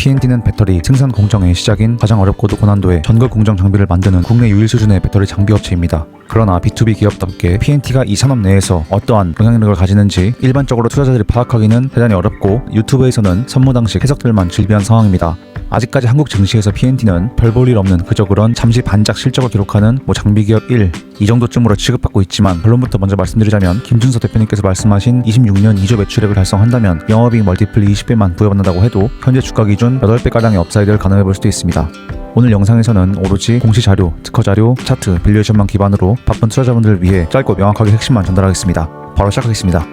PNT는 배터리 생산 공정의 시작인 가장 어렵고도 고난도의 전극 공정 장비를 만드는 국내 유일 수준의 배터리 장비 업체입니다. 그러나 B2B 기업답게 PNT가 이 산업 내에서 어떠한 영향력을 가지는지 일반적으로 투자자들이 파악하기는 대단히 어렵고 유튜브에서는 선무당식 해석들만 즐비한 상황입니다. 아직까지 한국 증시에서 PNT는 별 볼 일 없는 그저 그런 잠시 반짝 실적을 기록하는 장비 기업 1, 이 정도쯤으로 취급받고 있지만 결론부터 먼저 말씀드리자면 김준서 대표님께서 말씀하신 26년 2조 매출액을 달성한다면 영업이익 멀티플 20배만 부여받는다고 해도 현재 주가 기준 8배가량의 업사이드를 가늠해 볼 수도 있습니다. 오늘 영상에서는 오로지 공시 자료, 특허 자료, 차트, 밸류에이션만 기반으로 바쁜 투자자분들을 위해 짧고 명확하게 핵심만 전달하겠습니다. 바로 시작하겠습니다.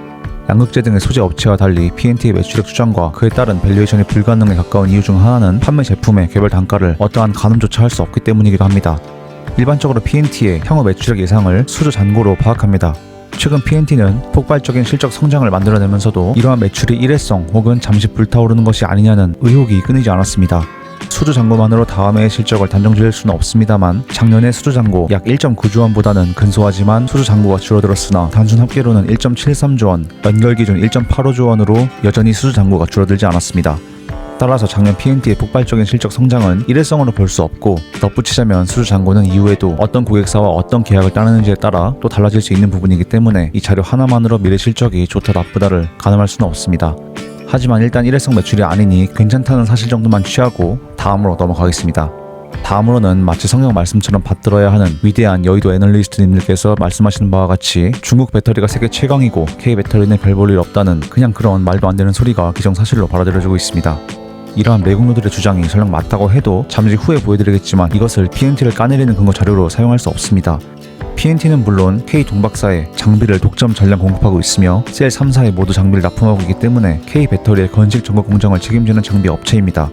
양극재 등의 소재 업체와 달리 PNT의 매출액 추정과 그에 따른 밸류에이션이 불가능에 가까운 이유 중 하나는 판매 제품의 개별 단가를 어떠한 가늠조차 할 수 없기 때문이기도 합니다. 일반적으로 PNT의 향후 매출액 예상을 수주 잔고로 파악합니다. 최근 PNT는 폭발적인 실적 성장을 만들어내면서도 이러한 매출이 일회성 혹은 잠시 불타오르는 것이 아니냐는 의혹이 끊이지 않았습니다. 수주 잔고만으로 다음 해의 실적을 단정 지을 수는 없습니다만 작년에 수주 잔고 약 1.9조 원보다는 근소하지만 수주 잔고가 줄어들었으나 단순 합계로는 1.73조 원, 연결 기준 1.85조 원으로 여전히 수주 잔고가 줄어들지 않았습니다. 따라서 작년 PNT의 폭발적인 실적 성장은 일회성으로 볼 수 없고 덧붙이자면 수주 잔고는 이후에도 어떤 고객사와 어떤 계약을 따르는지에 따라 또 달라질 수 있는 부분이기 때문에 이 자료 하나만으로 미래 실적이 좋다 나쁘다를 가늠할 수는 없습니다. 하지만 일단 일회성 매출이 아니니 괜찮다는 사실 정도만 취하고 다음으로 넘어가겠습니다. 다음으로는 마치 성경 말씀처럼 받들어야 하는 위대한 여의도 애널리스트님들께서 말씀하시는 바와 같이 중국 배터리가 세계 최강이고 K배터리는 별 볼 일 없다는 그냥 그런 말도 안 되는 소리가 기정사실로 받아들여지고 있습니다. 이러한 매국노들의 주장이 설령 맞다고 해도 잠시 후에 보여드리겠지만 이것을 PNT를 까내리는 근거 자료로 사용할 수 없습니다. PNT는 물론 K동박사에 장비를 독점 전량 공급하고 있으며 셀 3사에 모두 장비를 납품하고 있기 때문에 K배터리의 건식 전국 공정을 책임지는 장비 업체입니다.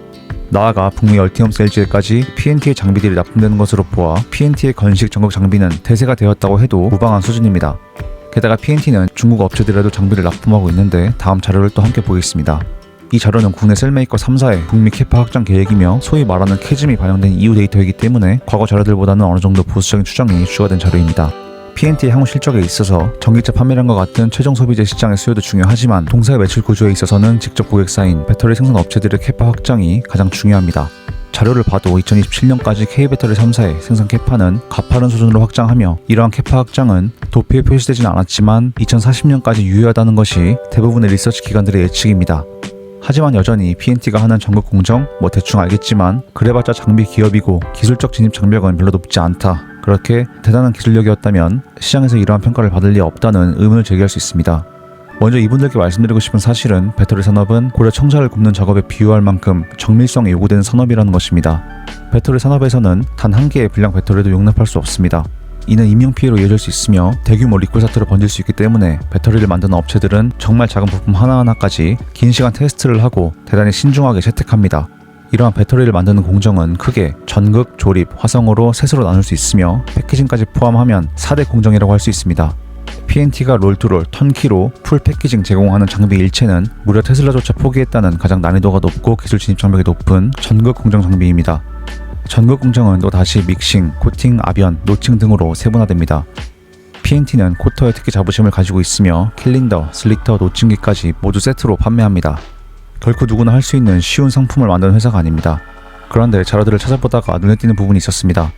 나아가 북미 얼티엄 셀즈에까지 PNT의 장비들이 납품되는 것으로 보아 PNT의 건식 전국 장비는 대세가 되었다고 해도 무방한 수준입니다. 게다가 PNT는 중국 업체들에도 장비를 납품하고 있는데 다음 자료를 또 함께 보겠습니다. 이 자료는 국내 셀메이커 3사의 북미 캐파 확장 계획이며 소위 말하는 캐즘이 반영된 이후 데이터이기 때문에 과거 자료들보다는 어느 정도 보수적인 추정이 추가된 자료입니다. PNT의 향후 실적에 있어서 전기차 판매량과 같은 최종 소비재 시장의 수요도 중요하지만 동사의 매출 구조에 있어서는 직접 고객사인 배터리 생산 업체들의 캐파 확장이 가장 중요합니다. 자료를 봐도 2027년까지 K배터리 3사의 생산 캐파는 가파른 수준으로 확장하며 이러한 캐파 확장은 도표에 표시되진 않았지만 2040년까지 유효하다는 것이 대부분의 리서치 기관들의 예측입니다. 하지만 여전히 PNT가 하는 전국 공정? 대충 알겠지만 그래봤자 장비 기업이고 기술적 진입 장벽은 별로 높지 않다. 그렇게 대단한 기술력이었다면 시장에서 이러한 평가를 받을 리 없다는 의문을 제기할 수 있습니다. 먼저 이분들께 말씀드리고 싶은 사실은 배터리 산업은 고려 청자를 굽는 작업에 비유할 만큼 정밀성이 요구되는 산업이라는 것입니다. 배터리 산업에서는 단 한 개의 불량 배터리도 용납할 수 없습니다. 이는 인명피해로 이어질 수 있으며 대규모 리콜 사태로 번질 수 있기 때문에 배터리를 만드는 업체들은 정말 작은 부품 하나하나까지 긴 시간 테스트를 하고 대단히 신중하게 채택합니다. 이러한 배터리를 만드는 공정은 크게 전극, 조립, 화성으로 셋으로 나눌 수 있으며 패키징까지 포함하면 4대 공정이라고 할 수 있습니다. PNT가 롤투롤, 턴키로 풀 패키징 제공하는 장비 일체는 무려 테슬라조차 포기했다는 가장 난이도가 높고 기술 진입 장벽이 높은 전극 공정 장비입니다. 전극 공정은 또다시 믹싱, 코팅, 압연, 노칭 등으로 세분화됩니다. PNT는 코터에 특히 자부심을 가지고 있으며 캘린더, 슬리터, 노칭기까지 모두 세트로 판매합니다. 결코 누구나 할 수 있는 쉬운 상품을 만드는 회사가 아닙니다. 그런데 자료들을 찾아보다가 눈에 띄는 부분이 있었습니다.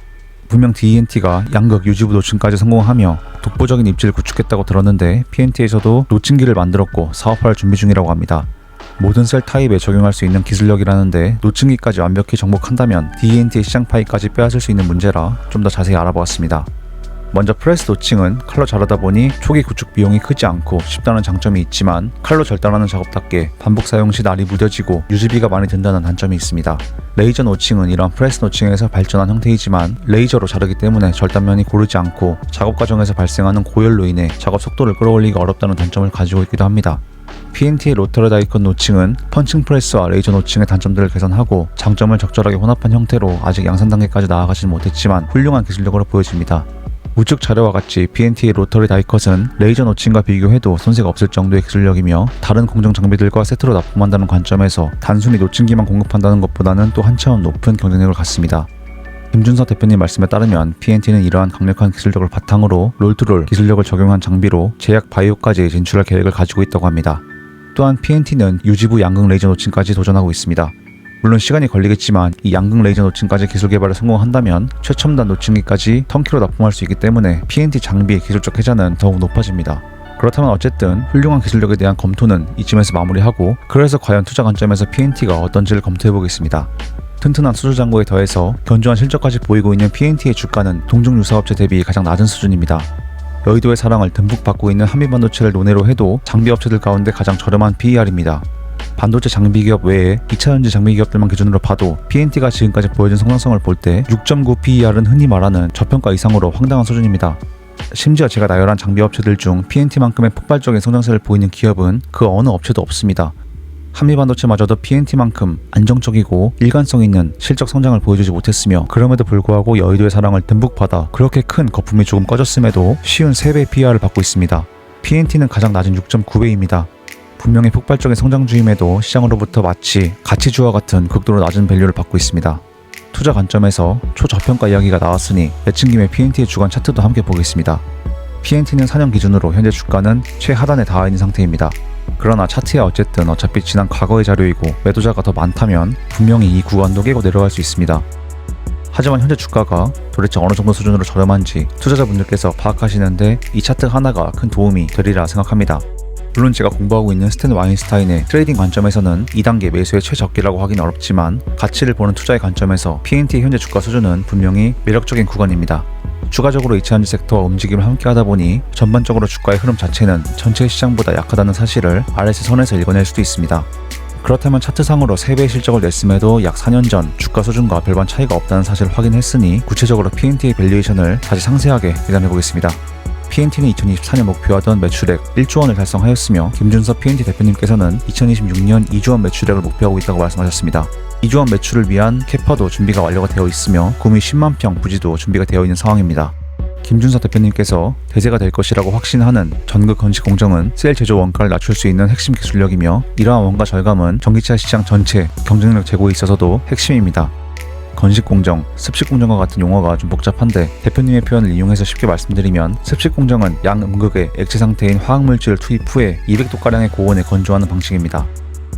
분명 DENT가 양극 유지부 노칭까지 성공하며 독보적인 입지를 구축했다고 들었는데 PNT에서도 노칭기를 만들었고 사업화를 준비 중이라고 합니다. 모든 셀 타입에 적용할 수 있는 기술력이라는데 노칭기까지 완벽히 정복한다면 DENT의 시장 파이까지 빼앗을 수 있는 문제라 좀 더 자세히 알아보았습니다. 먼저 프레스 노칭은 칼로 자르다 보니 초기 구축 비용이 크지 않고 쉽다는 장점이 있지만 칼로 절단하는 작업답게 반복 사용 시 날이 무뎌지고 유지비가 많이 든다는 단점이 있습니다. 레이저 노칭은 이러한 프레스 노칭에서 발전한 형태이지만 레이저로 자르기 때문에 절단면이 고르지 않고 작업 과정에서 발생하는 고열로 인해 작업 속도를 끌어올리기 어렵다는 단점을 가지고 있기도 합니다. PNT의 로터리 다이컨 노칭은 펀칭 프레스와 레이저 노칭의 단점들을 개선하고 장점을 적절하게 혼합한 형태로 아직 양산 단계까지 나아가지는 못했지만 훌륭한 기술력으로 보여집니다. 우측 자료와 같이 PNT의 로터리 다이컷은 레이저 노칭과 비교해도 손색가 없을 정도의 기술력이며 다른 공정 장비들과 세트로 납품한다는 관점에서 단순히 노칭기만 공급한다는 것보다는 또 한 차원 높은 경쟁력을 갖습니다. 김준서 대표님 말씀에 따르면 PNT는 이러한 강력한 기술력을 바탕으로 롤투롤 기술력을 적용한 장비로 제약 바이오까지 진출할 계획을 가지고 있다고 합니다. 또한 PNT는 유지부 양극 레이저 노칭까지 도전하고 있습니다. 물론 시간이 걸리겠지만 이 양극 레이저 노칭까지 기술 개발에 성공한다면 최첨단 노칭기까지 턴키로 납품할 수 있기 때문에 PNT 장비의 기술적 혜자는 더욱 높아집니다. 그렇다면 어쨌든 훌륭한 기술력에 대한 검토는 이쯤에서 마무리하고, 그래서 과연 투자 관점에서 PNT가 어떤지를 검토해보겠습니다. 튼튼한 수주 잔고에 더해서 견조한 실적까지 보이고 있는 PNT의 주가는 동종 유사업체 대비 가장 낮은 수준입니다. 여의도의 사랑을 듬뿍 받고 있는 한미반도체를 논외로 해도 장비업체들 가운데 가장 저렴한 PER입니다. 반도체 장비기업 외에 2차전지 장비기업들만 기준으로 봐도 PNT가 지금까지 보여준 성장성을 볼 때 6.9 PER은 흔히 말하는 저평가 이상으로 황당한 수준입니다. 심지어 제가 나열한 장비업체들 중 PNT만큼의 폭발적인 성장세를 보이는 기업은 그 어느 업체도 없습니다. 한미반도체마저도 PNT만큼 안정적이고 일관성 있는 실적 성장을 보여주지 못했으며, 그럼에도 불구하고 여의도의 사랑을 듬뿍 받아 그렇게 큰 거품이 조금 꺼졌음에도 쉬운 3배 PER을 받고 있습니다. PNT는 가장 낮은 6.9배입니다. 분명히 폭발적인 성장 중임에도 시장으로부터 마치 가치주와 같은 극도로 낮은 밸류를 받고 있습니다. 투자 관점에서 초저평가 이야기가 나왔으니 내친 김에 PNT의 주간 차트도 함께 보겠습니다. PNT는 4년 기준으로 현재 주가는 최하단에 닿아 있는 상태입니다. 그러나 차트야 어쨌든 어차피 지난 과거의 자료이고 매도자가 더 많다면 분명히 이 구간도 깨고 내려갈 수 있습니다. 하지만 현재 주가가 도대체 어느 정도 수준으로 저렴한지 투자자분들께서 파악하시는데 이 차트 하나가 큰 도움이 되리라 생각합니다. 물론 제가 공부하고 있는 스탠 와인스타인의 트레이딩 관점에서는 2단계 매수의 최적기라고 하긴 어렵지만, 가치를 보는 투자의 관점에서 PNT의 현재 주가 수준은 분명히 매력적인 구간입니다. 추가적으로 2차전지 섹터와 움직임을 함께 하다 보니 전반적으로 주가의 흐름 자체는 전체 시장보다 약하다는 사실을 RSI 선에서 읽어낼 수도 있습니다. 그렇다면 차트상으로 3배의 실적을 냈음에도 약 4년 전 주가 수준과 별반 차이가 없다는 사실을 확인했으니 구체적으로 PNT의 밸류에이션을 다시 상세하게 계산해보겠습니다. PNT는 2024년 목표하던 매출액 1조 원을 달성하였으며, 김준섭 PNT 대표님께서는 2026년 2조 원 매출액을 목표하고 있다고 말씀하셨습니다. 2조 원 매출을 위한 캐파도 준비가 완료가 되어 있으며 구미 10만 평 부지도 준비가 되어 있는 상황입니다. 김준섭 대표님께서 대세가 될 것이라고 확신하는 전극 건식 공정은 셀 제조 원가를 낮출 수 있는 핵심 기술력이며, 이러한 원가 절감은 전기차 시장 전체 경쟁력 제고에 있어서도 핵심입니다. 건식공정, 습식공정과 같은 용어가 좀 복잡한데 대표님의 표현을 이용해서 쉽게 말씀드리면, 습식공정은 양음극의 액체 상태인 화학물질을 투입 후에 200도가량의 고온에 건조하는 방식입니다.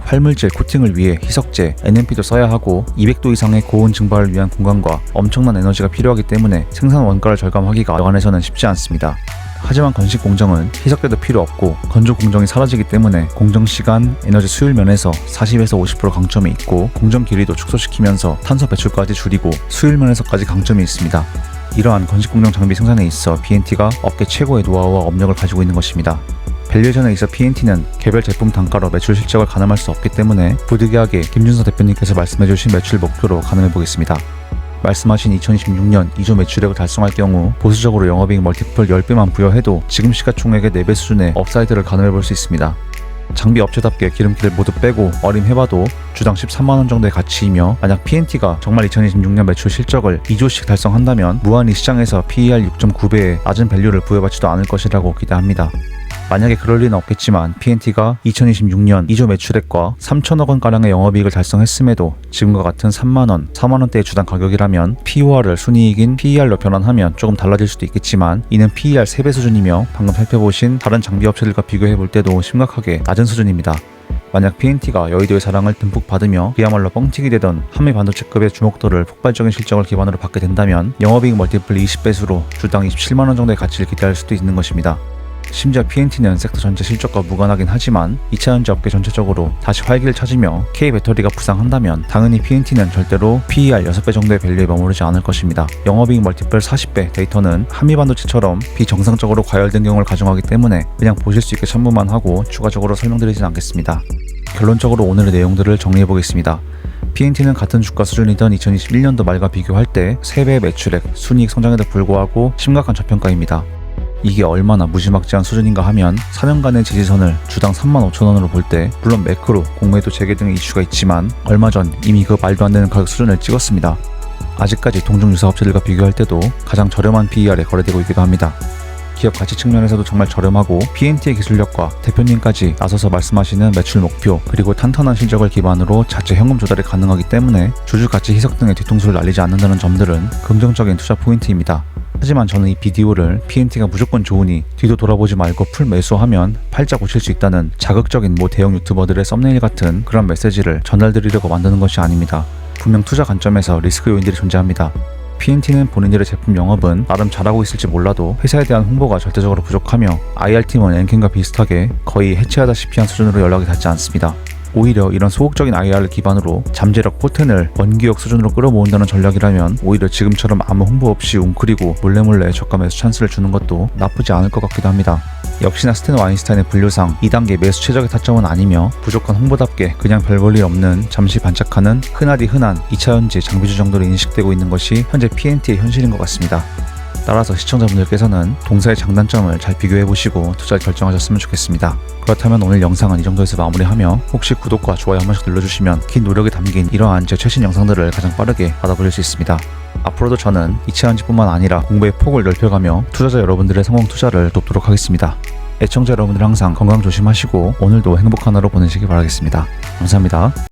활물질 코팅을 위해 희석제, NMP도 써야 하고 200도 이상의 고온 증발을 위한 공간과 엄청난 에너지가 필요하기 때문에 생산 원가를 절감하기가 여간에서는 쉽지 않습니다. 하지만 건식 공정은 희석제도 필요 없고 건조 공정이 사라지기 때문에 공정 시간, 에너지 수율 면에서 40에서 50% 강점이 있고, 공정 길이도 축소시키면서 탄소 배출까지 줄이고 수율 면에서까지 강점이 있습니다. 이러한 건식 공정 장비 생산에 있어 PNT가 업계 최고의 노하우와 업력을 가지고 있는 것입니다. 밸류에이션에 있어 PNT는 개별 제품 단가로 매출 실적을 가늠할 수 없기 때문에 부득이하게 김준서 대표님께서 말씀해주신 매출 목표로 가늠해보겠습니다. 말씀하신 2026년 2조 매출액을 달성할 경우 보수적으로 영업이익 멀티플 10배만 부여해도 지금 시가총액의 4배 수준의 업사이드를 가늠해볼 수 있습니다. 장비 업체답게 기름기를 모두 빼고 어림해봐도 주당 13만원 정도의 가치이며, 만약 PNT가 정말 2026년 매출 실적을 2조씩 달성한다면 무한히 시장에서 PER 6.9배의 낮은 밸류를 부여받지도 않을 것이라고 기대합니다. 만약에 그럴 리는 없겠지만 PNT가 2026년 2조 매출액과 3천억 원가량의 영업이익을 달성했음에도 지금과 같은 3만원, 4만원대의 주당 가격이라면 POR을 순이익인 PER로 변환하면 조금 달라질 수도 있겠지만, 이는 PER 3배 수준이며 방금 살펴보신 다른 장비 업체들과 비교해볼 때도 심각하게 낮은 수준입니다. 만약 PNT가 여의도의 사랑을 듬뿍 받으며 그야말로 뻥튀기 되던 한미반도체급의 주목도를 폭발적인 실적을 기반으로 받게 된다면 영업이익 멀티플 20배수로 주당 27만원 정도의 가치를 기대할 수도 있는 것입니다. 심지어 PNT는 섹터 전체 실적과 무관하긴 하지만 2차전지 업계 전체적으로 다시 활기를 찾으며 K배터리가 부상한다면 당연히 PNT는 절대로 PER 6배 정도의 밸류에 머무르지 않을 것입니다. 영업이익 멀티플 40배 데이터는 한미반도체처럼 비정상적으로 과열된 경우를 가정하기 때문에 그냥 보실 수 있게 첨부만 하고 추가적으로 설명드리진 않겠습니다. 결론적으로 오늘의 내용들을 정리해보겠습니다. PNT는 같은 주가 수준이던 2021년도 말과 비교할 때 3배의 매출액, 순이익 성장에도 불구하고 심각한 저평가입니다. 이게 얼마나 무지막지한 수준인가 하면 4년간의 지지선을 주당 35,000원으로 볼 때 물론 매크로, 공매도 재개 등의 이슈가 있지만 얼마 전 이미 그 말도 안 되는 가격 수준을 찍었습니다. 아직까지 동종 유사 업체들과 비교할 때도 가장 저렴한 PER에 거래되고 있기도 합니다. 기업 가치 측면에서도 정말 저렴하고 PNT의 기술력과 대표님까지 나서서 말씀하시는 매출 목표 그리고 탄탄한 실적을 기반으로 자체 현금 조달이 가능하기 때문에 주주 가치 희석 등의 뒤통수를 날리지 않는다는 점들은 긍정적인 투자 포인트입니다. 하지만 저는 이 비디오를 PNT가 무조건 좋으니 뒤도 돌아보지 말고 풀 매수하면 팔자 고칠 수 있다는 자극적인 모 대형 유튜버들의 썸네일 같은 그런 메시지를 전달드리려고 만드는 것이 아닙니다. 분명 투자 관점에서 리스크 요인들이 존재합니다. PNT는 본인들의 제품 영업은 나름 잘하고 있을지 몰라도 회사에 대한 홍보가 절대적으로 부족하며 IR팀은 엔캔과 비슷하게 거의 해체하다시피 한 수준으로 연락이 닿지 않습니다. 오히려 이런 소극적인 IR을 기반으로 잠재력 포텐을 원기역 수준으로 끌어모은다는 전략이라면 오히려 지금처럼 아무 홍보 없이 웅크리고 몰래몰래 저가 매수 찬스를 주는 것도 나쁘지 않을 것 같기도 합니다. 역시나 스탠 와인스타인의 분류상 2단계 매수 최적의 타점은 아니며 부족한 홍보답게 그냥 별 볼 일 없는 잠시 반짝하는 흔하디 흔한 2차전지 장비주 정도로 인식되고 있는 것이 현재 PNT의 현실인 것 같습니다. 따라서 시청자분들께서는 동사의 장단점을 잘 비교해보시고 투자를 결정하셨으면 좋겠습니다. 그렇다면 오늘 영상은 이 정도에서 마무리하며 혹시 구독과 좋아요 한 번씩 눌러주시면 긴 노력이 담긴 이러한 제 최신 영상들을 가장 빠르게 받아보실 수 있습니다. 앞으로도 저는 이차전지뿐만 아니라 공부의 폭을 넓혀가며 투자자 여러분들의 성공 투자를 돕도록 하겠습니다. 애청자 여러분들 항상 건강 조심하시고 오늘도 행복한 하루 보내시기 바라겠습니다. 감사합니다.